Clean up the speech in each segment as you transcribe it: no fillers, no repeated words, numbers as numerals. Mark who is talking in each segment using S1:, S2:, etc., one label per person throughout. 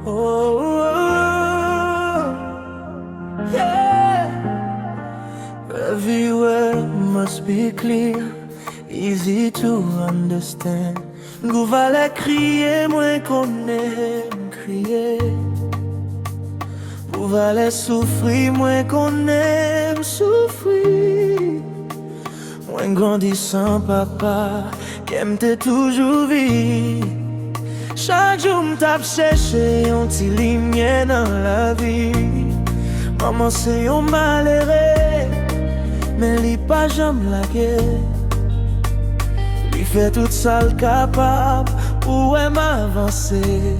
S1: Oh, oh, yeah. Everywhere must be clear, easy to understand. Gou vale crier, moins qu'on aime crier. Gou vale souffrir, moins qu'on aime souffrir. Moins grandissant papa, qu'aime te toujours vie. Chaque jour m'tape chercher un petit lumière dans la vie. Maman c'est un malheureux, mais li pas jamais la guerre. Li fait tout ça le capable pour m'avancer.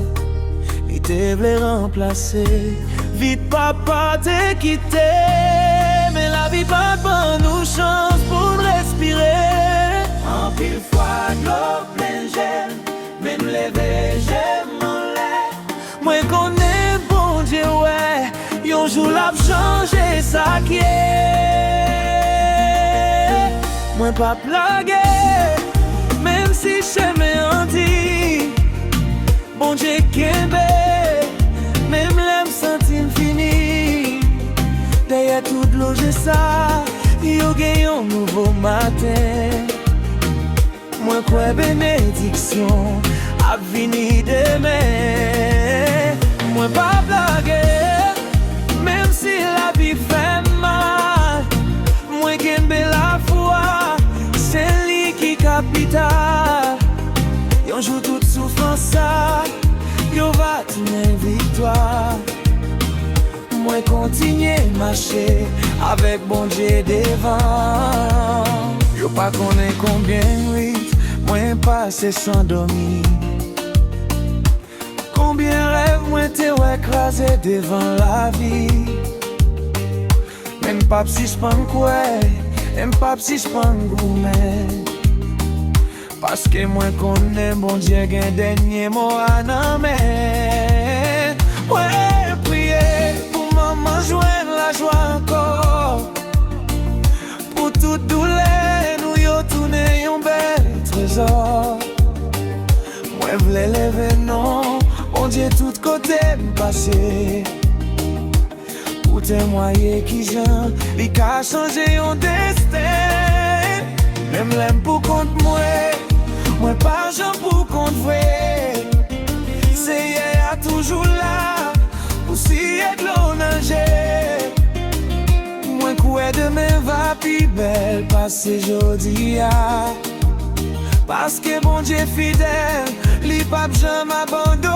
S1: Il te voulait remplacer. Vite papa t'es quitté, mais la vie pas pour nous chance pour respirer. En pile fois l'eau plein gel, mais nous lever j'aime en l'air. Moi connais bon Dieu ouais, yon jour l'a changé ça qui est. Moi pas plagué, même si j'aimais un dit. Bon Dieu kembe, même l'aime sentir fini. Derrière toute l'eau j'ai ça, yo gagne un nouveau matin. Moi quoi bénédiction a vini demain. Moi pas blaguer, même si la vie fait mal. Moi kembe la foi, c'est lui qui capital. Yon joue toute souffrance ça, yo va tourner victoire. Moi continuer marcher avec bon Dieu devant. Yo pas connais combien vite moi passé sans dormir. Combien rêves moi t'es écrasé devant la vie. Même pas si j'pens quoi, même pas si j'pens gourmet. Parce que moi connais bon Dieu gain dernier mot à nommer. Ouais, prier pour maman joindre la joie encore. Pour toute douleur, nous yo tourner un bel trésor. Moi v'lais lever non, bon Dieu tout côté m'passer. Pour témoigner qui j'en, li ka changer un destin. Même l'aime pour compte moi, moi pas j'en pour compte vrai. C'est hier toujours là, pour si être l'eau nager. Moi quoi demain va plus belle passer jodi ya. Parce que bon Dieu fidèle, li pas jamais abandonné.